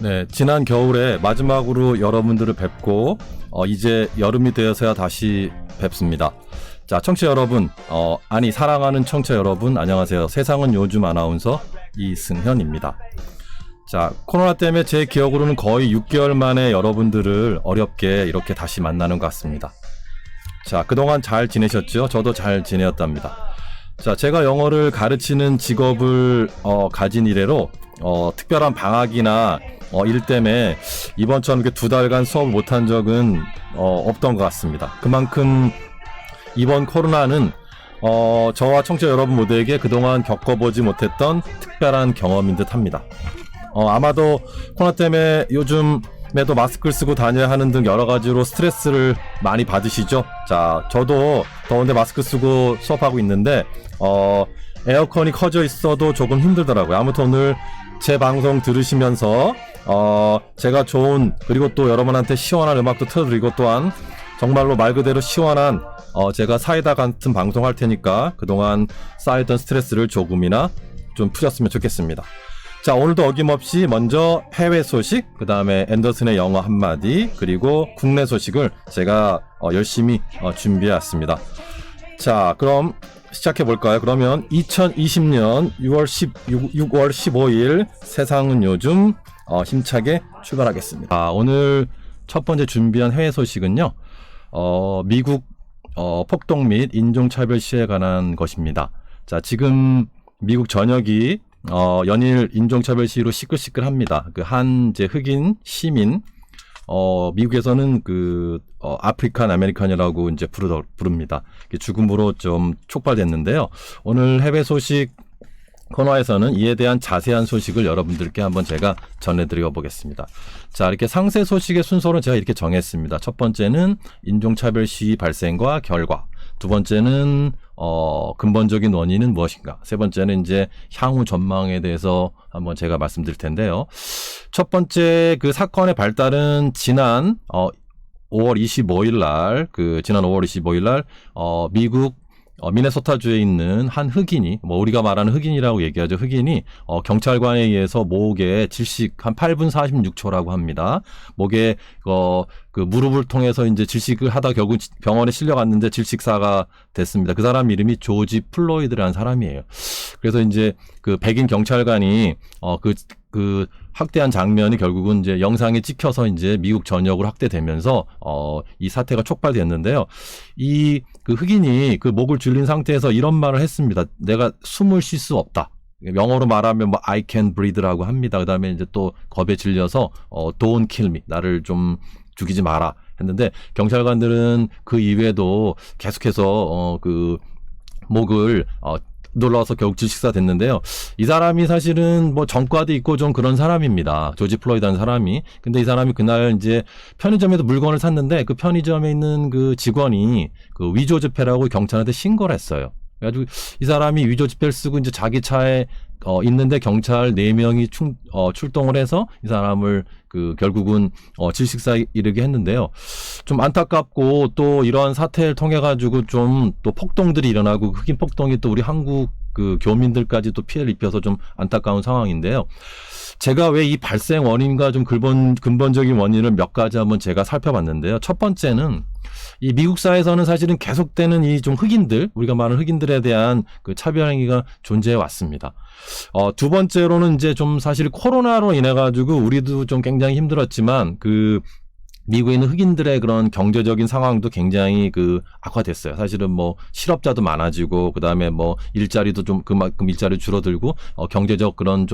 네, 지난 겨울에 마지막으로 여러분들을 뵙고 이제 여름이 되어서야 다시 뵙습니다. 자, 청취자 여러분, 사랑하는 청취자 여러분, 안녕하세요. 세상은 요즘 아나운서 이승현입니다. 자, 코로나 때문에 제 기억으로는 거의 6개월 만에 여러분들을 어렵게 이렇게 다시 만나는 것 같습니다. 자, 그동안 잘 지내셨죠? 저도 잘 지내었답니다. 자, 제가 영어를 가르치는 직업을 가진 이래로 특별한 방학이나 일 때문에 이번처럼 이렇게 2달간 수업을 못한 적은 없던 것 같습니다. 그만큼 이번 코로나는 저와 청취자 여러분 모두에게 그동안 겪어보지 못했던 특별한 경험인 듯 합니다. 아마도 코로나 때문에 요즘에도 마스크를 쓰고 다녀야 하는 등 여러 가지로 스트레스를 많이 받으시죠? 자, 저도 더운데 마스크 쓰고 수업하고 있는데 에어컨이 커져 있어도 조금 힘들더라고요. 아무튼 오늘 제 방송 들으시면서 제가 좋은, 그리고 또 여러분한테 시원한 음악도 틀어드리고, 또한 정말로 말 그대로 시원한 제가 사이다 같은 방송할 테니까 그동안 쌓였던 스트레스를 조금이나 좀 푸셨으면 좋겠습니다. 자, 오늘도 어김없이 먼저 해외 소식, 그 다음에 앤더슨의 영어 한마디, 그리고 국내 소식을 제가 열심히 준비해왔습니다. 자, 그럼 시작해볼까요? 그러면 2020년 6월 15일 세상은 요즘 힘차게 출발하겠습니다. 오늘 첫 번째 준비한 해외 소식은요, 미국 폭동 및 인종차별 시위에 관한 것입니다. 자, 지금 미국 전역이 연일 인종차별 시위로 시끌시끌합니다. 그 한 흑인 시민, 미국에서는 아프리칸 아메리칸이라고 이제 부릅니다. 죽음으로 좀 촉발됐는데요. 오늘 해외 소식 코너에서는 이에 대한 자세한 소식을 여러분들께 한번 제가 전해드려 보겠습니다. 자, 이렇게 상세 소식의 순서로 제가 이렇게 정했습니다. 첫 번째는 인종차별 시위 발생과 결과, 두 번째는 근본적인 원인은 무엇인가, 세 번째는 이제 향후 전망에 대해서 한번 제가 말씀드릴 텐데요. 첫 번째 그 사건의 발달은 지난 5월 25일 날, 미국 미네소타주에 있는 한 흑인이, 우리가 말하는 흑인이라고 얘기하죠. 흑인이 경찰관에 의해서 목에 질식 한 8분 46초라고 합니다. 목에 그 무릎을 통해서 이제 질식을 하다 결국 병원에 실려갔는데 질식사가 됐습니다. 그 사람 이름이 조지 플로이드라는 사람이에요. 그래서 이제 그 백인 경찰관이 그 학대한 장면이 결국은 이제 영상에 찍혀서 이제 미국 전역으로 확대되면서 이 사태가 촉발됐는데요. 그 흑인이 그 목을 줄린 상태에서 이런 말을 했습니다. 내가 숨을 쉴 수 없다. 영어로 말하면 I can breathe라고 합니다. 그다음에 이제 또 겁에 질려서 don't kill me, 나를 좀 죽이지 마라 했는데, 경찰관들은 그 이외에도 계속해서 그 목을 놀라워서 결국 질식사 됐는데요. 이 사람이 사실은 전과도 있고 좀 그런 사람입니다. 조지 플로이드라는 사람이. 근데 이 사람이 그날 이제 편의점에서 물건을 샀는데, 그 편의점에 있는 그 직원이 그 위조 지폐라고 경찰한테 신고를 했어요. 그래가지고 이 사람이 위조 지폐를 쓰고 이제 자기 차에 있는데 경찰 4명이 출동을 해서 이 사람을 결국은 질식사에 이르게 했는데요. 좀 안타깝고, 또 이러한 사태를 통해 가지고 좀 또 폭동들이 일어나고, 흑인 폭동이 또 우리 한국 교민들까지 또 피해를 입혀서 좀 안타까운 상황인데요. 제가 왜 이 발생 원인과 좀 근본적인 원인을 몇 가지 한번 제가 살펴봤는데요. 첫 번째는 이 미국 사회에서는 사실은 계속되는 이 좀 흑인들, 우리가 말하는 흑인들에 대한 그 차별 행위가 존재해 왔습니다. 두 번째로는 이제 좀 사실 코로나로 인해 가지고 우리도 좀 굉장히 힘들었지만, 미국에 있는 흑인들의 그런 경제적인 상황도 굉장히 악화됐어요. 사실은 실업자도 많아지고, 그 다음에 일자리도 좀 그만큼 일자리 줄어들고, 경제적 그런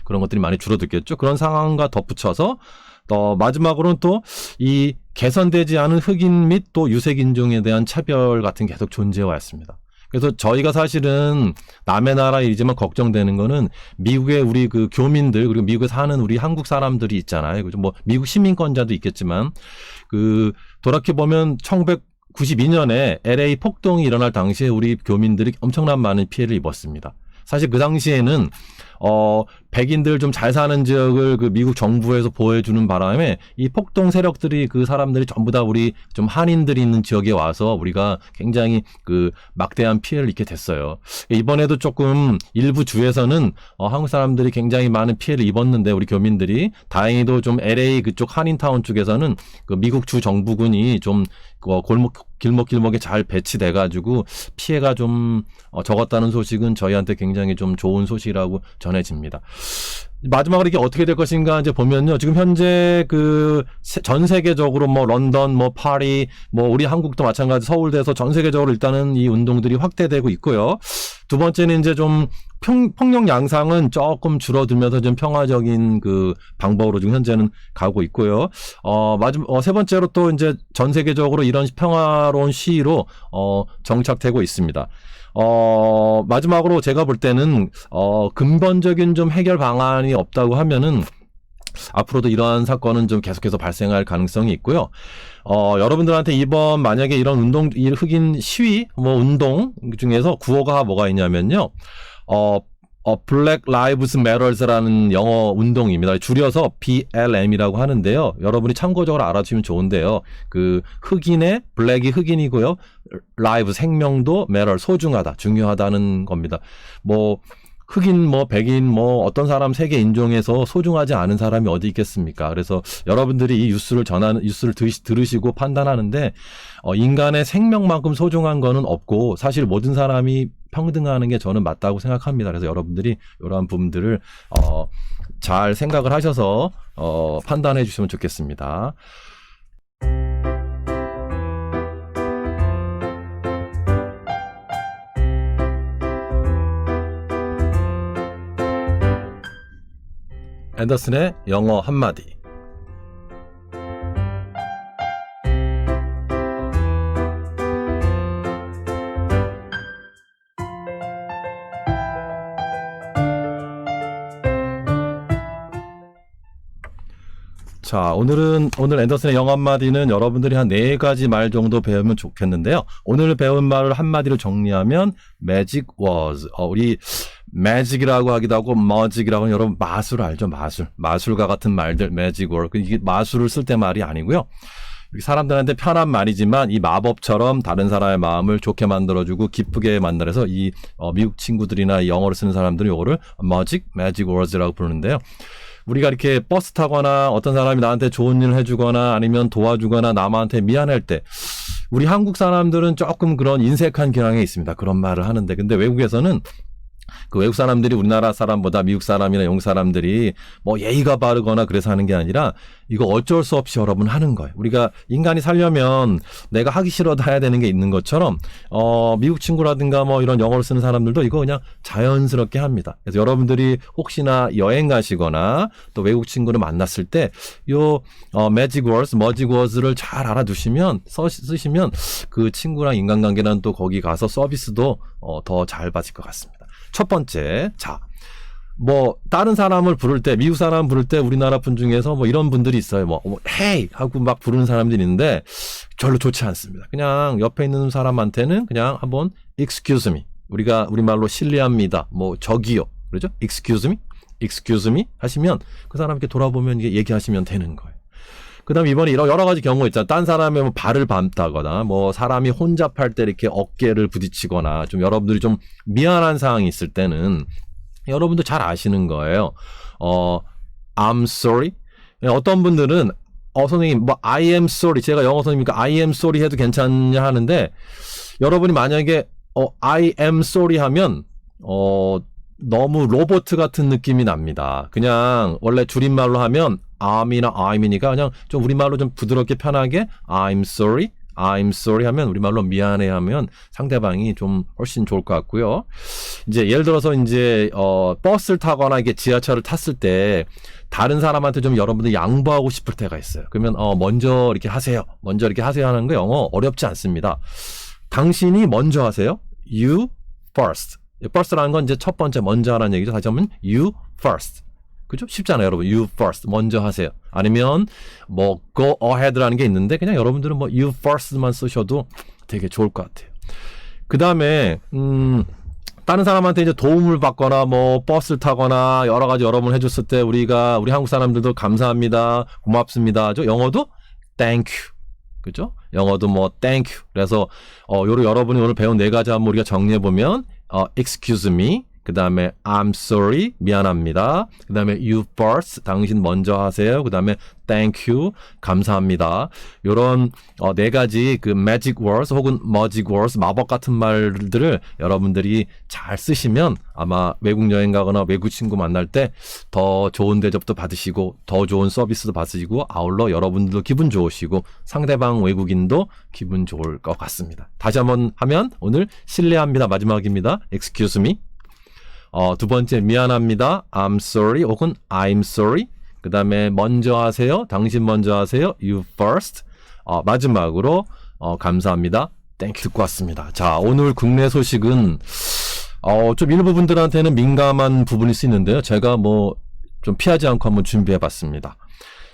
것들이 많이 줄어들겠죠. 그런 상황과 덧붙여서, 마지막으로는 또 이 개선되지 않은 흑인 및 또 유색인종에 대한 차별 같은 게 계속 존재해 왔습니다. 그래서 저희가 사실은 남의 나라 일이지만 걱정되는 거는 미국의 우리 교민들, 그리고 미국에 사는 우리 한국 사람들이 있잖아요. 그죠? 미국 시민권자도 있겠지만, 돌이켜보면 1992년에 LA 폭동이 일어날 당시에 우리 교민들이 엄청난 많은 피해를 입었습니다. 사실 그 당시에는 백인들 좀 잘 사는 지역을 그 미국 정부에서 보호해주는 바람에 이 폭동 세력들이 그 사람들이 전부 다 우리 좀 한인들이 있는 지역에 와서 우리가 굉장히 그 막대한 피해를 입게 됐어요. 이번에도 조금 일부 주에서는 한국 사람들이 굉장히 많은 피해를 입었는데 우리 교민들이 다행히도 좀 LA 그쪽 한인타운 쪽에서는 그 미국 주 정부군이 좀 길목에 잘 배치돼가지고 피해가 좀 적었다는 소식은 저희한테 굉장히 좀 좋은 소식이라고 전해집니다. 마지막으로 이게 어떻게 될 것인가 이제 보면요. 지금 현재 그 전 세계적으로 뭐 런던, 뭐 파리, 뭐 우리 한국도 마찬가지 서울대에서 전 세계적으로 일단은 이 운동들이 확대되고 있고요. 두 번째는 이제 좀 폭력 양상은 조금 줄어들면서 좀 평화적인 그 방법으로 지금 현재는 가고 있고요. 세 번째로 또 이제 전 세계적으로 이런 평화로운 시위로 정착되고 있습니다. 마지막으로 제가 볼 때는 근본적인 좀 해결 방안이 없다고 하면은 앞으로도 이러한 사건은 좀 계속해서 발생할 가능성이 있고요. 여러분들한테 이번 만약에 이런 이 흑인 시위, 뭐 운동 중에서 구호가 뭐가 있냐면요. Black Lives Matters라는 영어 운동입니다. 줄여서 BLM이라고 하는데요. 여러분이 참고적으로 알아두시면 좋은데요. 그 흑인의 블랙이 흑인이고요. 라이브 생명도 matter 소중하다, 중요하다는 겁니다. 뭐 흑인, 뭐 백인, 뭐 어떤 사람 세계 인종에서 소중하지 않은 사람이 어디 있겠습니까? 그래서 여러분들이 이 뉴스를 들으시고 판단하는데 인간의 생명만큼 소중한 거는 없고 사실 모든 사람이 평등하는 게 저는 맞다고 생각합니다. 그래서 여러분들이 이러한 부분들을 잘 생각을 하셔서 판단해 주시면 좋겠습니다. 앤더슨의 영어 한마디. 자, 오늘 앤더슨의 영어 한마디는 여러분들이 한 4가지 말 정도 배우면 좋겠는데요. 오늘 배운 말을 한마디로 정리하면 magic was. 우리 magic이라고 하기도 하고 magic이라고 하는 여러분 마술 알죠? 마술과 같은 말들 magic word. 이게 마술을 쓸 때 말이 아니고요. 사람들한테 편한 말이지만 이 마법처럼 다른 사람의 마음을 좋게 만들어주고 기쁘게 만들어서 이 미국 친구들이나 이 영어를 쓰는 사람들이 이거를 magic words라고 부르는데요. 우리가 이렇게 버스 타거나 어떤 사람이 나한테 좋은 일을 해주거나 아니면 도와주거나 남한테 미안할 때 우리 한국 사람들은 조금 그런 인색한 경향이 있습니다. 그런 말을 하는데 근데 외국에서는 그 외국 사람들이 우리나라 사람보다 미국 사람이나 영국 사람들이 뭐 예의가 바르거나 그래서 하는 게 아니라 이거 어쩔 수 없이 여러분 하는 거예요. 우리가 인간이 살려면 내가 하기 싫어도 해야 되는 게 있는 것처럼 미국 친구라든가 뭐 이런 영어를 쓰는 사람들도 이거 그냥 자연스럽게 합니다. 그래서 여러분들이 혹시나 여행 가시거나 또 외국 친구를 만났을 때 요 magic words를 잘 알아두시면 쓰시면 그 친구랑 인간관계는 또 거기 가서 서비스도 더 잘 받을 것 같습니다. 첫 번째, 자, 뭐 다른 사람을 부를 때 미국 사람 부를 때 우리나라 분 중에서 뭐 이런 분들이 있어요. 뭐 hey 하고 막 부르는 사람들이 있는데 별로 좋지 않습니다. 그냥 옆에 있는 사람한테는 그냥 한번 excuse me. 우리말로 실례합니다. 뭐 저기요. 그러죠? excuse me 하시면 그 사람께 돌아보면 이게 얘기하시면 되는 거예요. 그다음 이번에 여러 가지 경우 있잖아요. 딴 사람의 뭐 발을 밟다거나 뭐 사람이 혼잡할 때 이렇게 어깨를 부딪히거나 좀 여러분들이 좀 미안한 상황이 있을 때는 여러분도 잘 아시는 거예요. I'm sorry. 어떤 분들은 선생님 뭐 I am sorry. 제가 영어 선생님이니까 I am sorry 해도 괜찮냐 하는데 여러분이 만약에 I am sorry 하면 너무 로봇 같은 느낌이 납니다. 그냥 원래 줄임말로 하면 I'이나 I'이니까 그냥 좀 우리말로 좀 부드럽게 편하게 I'm sorry 하면 우리말로 미안해 하면 상대방이 좀 훨씬 좋을 것 같고요. 이제 예를 들어서 이제 버스를 타거나 이게 지하철을 탔을 때 다른 사람한테 좀 여러분들 양보하고 싶을 때가 있어요. 그러면 먼저 이렇게 하세요 하는 거 영어 어렵지 않습니다. 당신이 먼저 하세요. You first. first라는 건 이제 첫 번째 먼저 하라는 얘기죠. 다시 한번 you first. 그죠? 쉽잖아요, 여러분. You first. 먼저 하세요. 아니면 뭐 go ahead라는 게 있는데 그냥 여러분들은 뭐 you first만 쓰셔도 되게 좋을 것 같아요. 그 다음에 다른 사람한테 이제 도움을 받거나 뭐 버스를 타거나 여러 가지 여러 번 해줬을 때 우리 한국 사람들도 감사합니다, 고맙습니다. 영어도 thank you. 그죠? 영어도 뭐 thank you. 그래서 요로 여러분이 오늘 배운 네 가지 한번 우리가 정리해 보면 excuse me, 그 다음에 I'm sorry, 미안합니다. 그 다음에 you first, 당신 먼저 하세요. 그 다음에 thank you, 감사합니다. 요런 네 가지 그 magic words 혹은 magic words, 마법 같은 말들을 여러분들이 잘 쓰시면 아마 외국 여행 가거나 외국 친구 만날 때 더 좋은 대접도 받으시고 더 좋은 서비스도 받으시고 아울러 여러분들도 기분 좋으시고 상대방 외국인도 기분 좋을 것 같습니다. 다시 한번 하면 오늘 실례합니다. 마지막입니다. excuse me. 두 번째 미안합니다. I'm sorry 혹은 I'm sorry. 그 다음에 먼저 하세요. 당신 먼저 하세요. You first. 마지막으로 감사합니다. 땡큐 듣고 왔습니다. 자, 오늘 국내 소식은 좀 일부분들한테는 민감한 부분일 수 있는데요. 제가 뭐 좀 피하지 않고 한번 준비해봤습니다.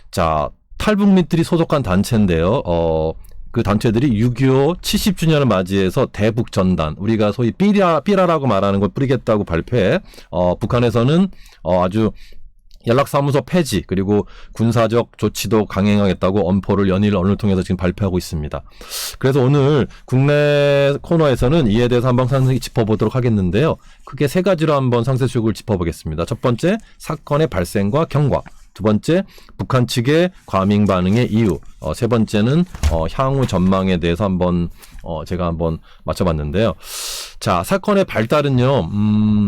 자, 탈북민들이 소속한 단체인데요. 그 단체들이 6.25 70주년을 맞이해서 대북전단, 우리가 소위 삐라라고 말하는 걸 뿌리겠다고 발표해, 북한에서는 아주 연락사무소 폐지 그리고 군사적 조치도 강행하겠다고 엄포를 연일 언론을 통해서 지금 발표하고 있습니다. 그래서 오늘 국내 코너에서는 이에 대해서 한번 상세히 짚어보도록 하겠는데요. 크게 세 가지로 한번 상세적으로 짚어보겠습니다. 첫 번째, 사건의 발생과 경과. 두 번째, 북한 측의 과민 반응의 이유. 세 번째는 향후 전망에 대해서 한번 제가 한번 맞춰봤는데요. 자, 사건의 발달은요.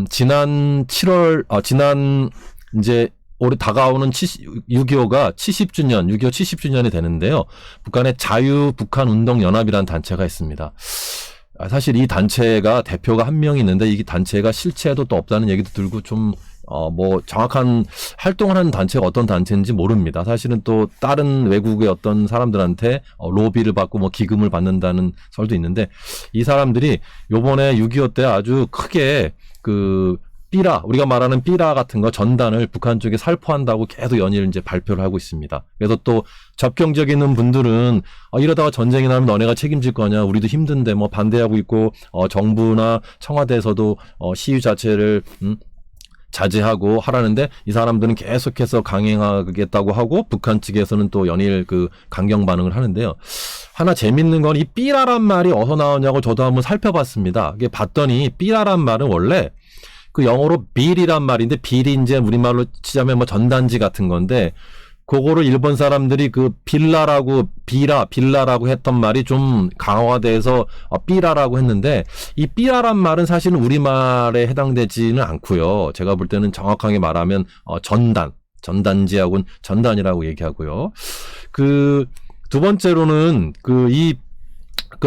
지난 7월 이제 올해 다가오는 6.25가 70주년, 6.25 70주년이 되는데요. 북한의 자유북한운동연합이라는 단체가 있습니다. 사실 이 단체가 대표가 한 명 있는데 이 단체가 실체도 또 없다는 얘기도 들고 좀 뭐 정확한 활동을 하는 단체가 어떤 단체인지 모릅니다. 사실은 또 다른 외국의 어떤 사람들한테 로비를 받고 뭐 기금을 받는다는 설도 있는데 이 사람들이 요번에 6.25 때 아주 크게 우리가 말하는 삐라 같은 거 전단을 북한 쪽에 살포한다고 계속 연일 이제 발표를 하고 있습니다. 그래서 또 접경 지역에 있는 분들은 이러다가 전쟁이 나면 너네가 책임질 거냐, 우리도 힘든데 뭐 반대하고 있고 정부나 청와대에서도 시위 자체를 자제하고 하라는데 이 사람들은 계속해서 강행하겠다고 하고 북한 측에서는 또 연일 강경 반응을 하는데요. 하나 재밌는 건 이 삐라란 말이 어디서 나오냐고 저도 한번 살펴봤습니다. 이게 봤더니 삐라란 말은 원래 영어로 빌이란 말인데 빌이 이제 우리말로 치자면 뭐 전단지 같은 건데 그거를 일본 사람들이 빌라라고 했던 말이 좀 강화돼서 삐라라고 했는데 이 삐라란 말은 사실은 우리말에 해당되지는 않고요. 제가 볼 때는 정확하게 말하면 전단지하고는 전단이라고 얘기하고요. 두 번째로는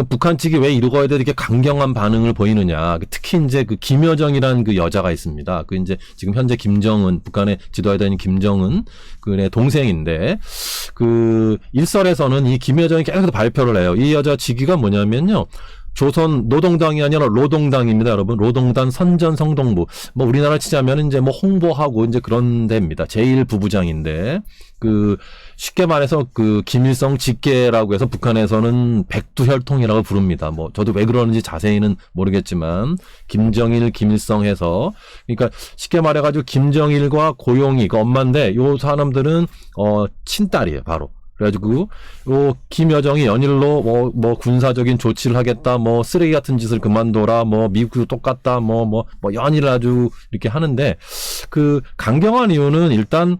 북한 측이 왜 이거에 대해 이렇게 강경한 반응을 보이느냐. 특히 이제 김여정이라는 여자가 있습니다. 이제 지금 현재 김정은, 북한의 지도에 다니는 김정은, 그의 동생인데, 일설에서는 이 김여정이 계속 발표를 해요. 이 여자 직위가 뭐냐면요. 조선 노동당이 아니라 노동당입니다, 여러분. 노동당 선전성동부. 뭐 우리나라 치자면 이제 뭐 홍보하고 이제 그런 데입니다. 제1부부장인데 쉽게 말해서 김일성 직계라고 해서 북한에서는 백두혈통이라고 부릅니다. 뭐 저도 왜 그러는지 자세히는 모르겠지만 김정일, 김일성 해서 그러니까 쉽게 말해가지고 김정일과 고용이 엄마인데 요 사람들은 친딸이에요, 바로. 그래가지고 김여정이 연일로 뭐 군사적인 조치를 하겠다, 뭐 쓰레기 같은 짓을 그만둬라, 뭐 미국도 똑같다, 뭐 연일 아주 이렇게 하는데 강경한 이유는 일단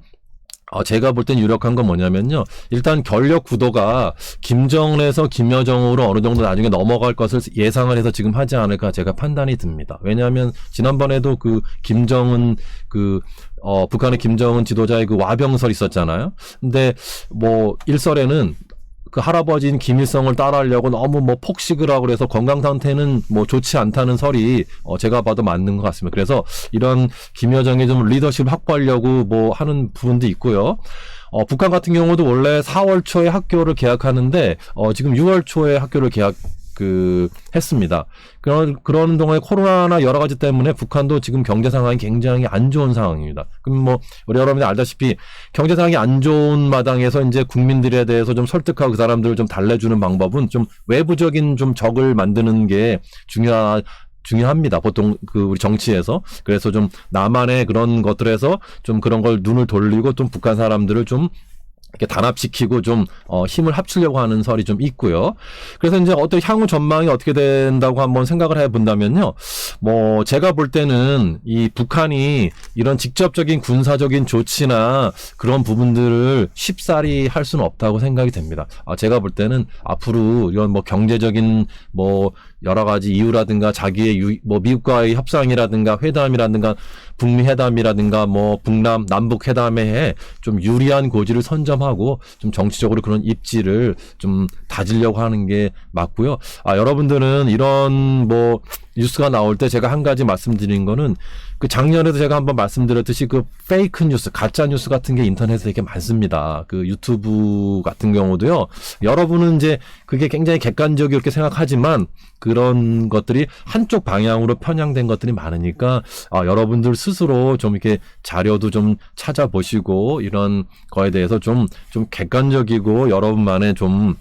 제가 볼 땐 유력한 건 뭐냐면요. 일단 권력 구도가 김정은에서 김여정으로 어느 정도 나중에 넘어갈 것을 예상을 해서 지금 하지 않을까 제가 판단이 듭니다. 왜냐하면 지난번에도 김정은 북한의 김정은 지도자의 와병설 있었잖아요. 근데 뭐 일설에는 할아버지인 김일성을 따라하려고 너무 뭐 폭식을 하고 그래서 건강 상태는 뭐 좋지 않다는 설이 제가 봐도 맞는 것 같습니다. 그래서 이런 김여정이 좀 리더십 확보하려고 뭐 하는 부분도 있고요. 북한 같은 경우도 원래 4월 초에 학교를 개학하는데 지금 6월 초에 학교를 했습니다. 그런 동안에 코로나나 여러 가지 때문에 북한도 지금 경제 상황이 굉장히 안 좋은 상황입니다. 그럼 뭐 우리 여러분이 알다시피 경제 상황이 안 좋은 마당에서 이제 국민들에 대해서 좀 설득하고 그 사람들을 좀 달래주는 방법은 좀 외부적인 좀 적을 만드는 게 중요합니다. 보통 우리 정치에서. 그래서 좀 남한의 그런 것들에서 좀 그런 걸 눈을 돌리고 좀 북한 사람들을 좀 이렇게 단합시키고 좀 힘을 합치려고 하는 설이 좀 있고요. 그래서 이제 어떤 향후 전망이 어떻게 된다고 한번 생각을 해본다면요. 뭐 제가 볼 때는 이 북한이 이런 직접적인 군사적인 조치나 그런 부분들을 쉽사리 할 수는 없다고 생각이 됩니다. 제가 볼 때는 앞으로 이런 뭐 경제적인 뭐 여러 가지 이유라든가 자기의 뭐 미국과의 협상이라든가 회담이라든가 북미 회담이라든가 뭐 북남 남북 회담에 좀 유리한 고지를 선점하고 좀 정치적으로 그런 입지를 좀 다지려고 하는 게 맞고요. 여러분들은 이런 뭐 뉴스가 나올 때 제가 한 가지 말씀드린 거는 그 작년에도 제가 한번 말씀드렸듯이 그 페이크 뉴스, 가짜 뉴스 같은 게 인터넷에 되게 많습니다. 그 유튜브 같은 경우도요. 여러분은 이제 그게 굉장히 객관적이게 이렇게 생각하지만 그런 것들이 한쪽 방향으로 편향된 것들이 많으니까 여러분들 스스로 좀 이렇게 자료도 좀 찾아보시고 이런 거에 대해서 좀 객관적이고 여러분만의 좀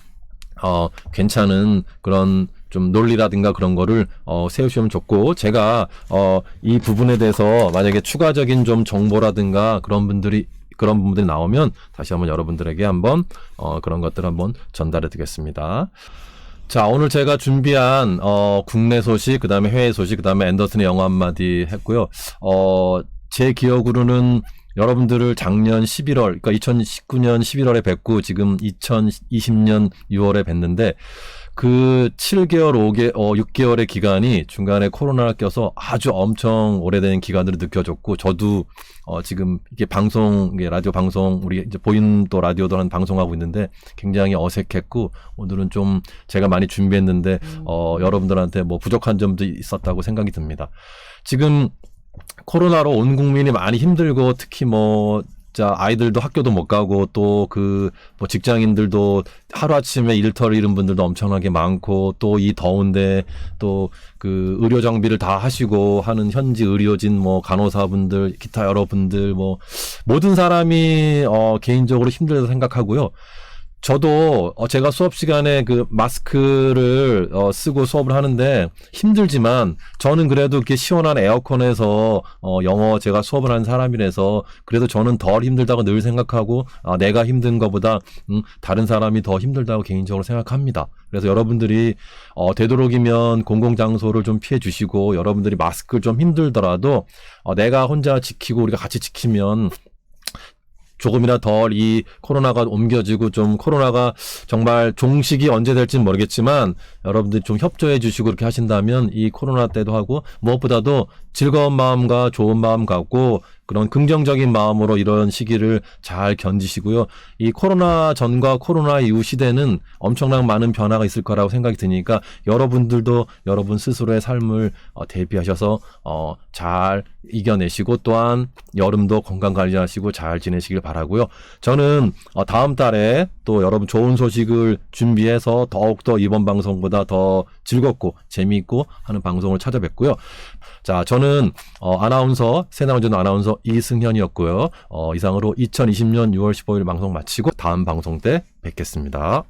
괜찮은 그런 좀 논리라든가 그런 거를 세우시면 좋고, 제가 이 부분에 대해서 만약에 추가적인 좀 정보라든가 그런 부분들이 나오면 다시 한번 여러분들에게 한번 그런 것들 한번 전달해 드리겠습니다. 자, 오늘 제가 준비한 국내 소식, 그다음에 해외 소식, 그다음에 앤더슨의 영어 한마디 했고요. 제 기억으로는 여러분들을 작년 11월, 그러니까 2019년 11월에 뵙고 지금 2020년 6월에 뵀는데 그 7개월, 6개월의 기간이 중간에 코로나가 껴서 아주 엄청 오래된 기간으로 느껴졌고, 저도 지금 이게 라디오 방송, 우리 이제 보이는 또 라디오도 하는 방송하고 있는데 굉장히 어색했고, 오늘은 좀 제가 많이 준비했는데 여러분들한테 뭐 부족한 점도 있었다고 생각이 듭니다. 지금 코로나로 온 국민이 많이 힘들고, 특히 아이들도 학교도 못 가고, 또 뭐 직장인들도 하루아침에 일터를 잃은 분들도 엄청나게 많고, 또 이 더운데 또 그 의료 정비를 다 하시고 하는 현지 의료진, 뭐 간호사분들, 기타 여러분들, 뭐 모든 사람이 개인적으로 힘들다고 생각하고요. 저도 제가 수업 시간에 그 마스크를 쓰고 수업을 하는데 힘들지만, 저는 그래도 이렇게 시원한 에어컨에서 영어 제가 수업을 하는 사람이라서 그래도 저는 덜 힘들다고 늘 생각하고, 내가 힘든 것보다 다른 사람이 더 힘들다고 개인적으로 생각합니다. 그래서 여러분들이 되도록이면 공공장소를 좀 피해 주시고, 여러분들이 마스크를 좀 힘들더라도 내가 혼자 지키고 우리가 같이 지키면 조금이나 덜 이 코로나가 옮겨지고, 좀 코로나가 정말 종식이 언제 될지는 모르겠지만 여러분들이 좀 협조해 주시고 이렇게 하신다면 이 코로나 때도 하고, 무엇보다도 즐거운 마음과 좋은 마음 갖고 그런 긍정적인 마음으로 이런 시기를 잘 견디시고요. 이 코로나 전과 코로나 이후 시대는 엄청난 많은 변화가 있을 거라고 생각이 드니까 여러분들도 여러분 스스로의 삶을 대비하셔서 잘 이겨내시고, 또한 여름도 건강 관리하시고 잘 지내시길 바라고요. 저는 다음 달에 또 여러분 좋은 소식을 준비해서 더욱더 이번 방송보다 더 즐겁고 재미있고 하는 방송을 찾아뵙고요. 자, 저는 아나운서, 새나운전 아나운서 이승현이었고요. 이상으로 2020년 6월 15일 방송 마치고 다음 방송 때 뵙겠습니다.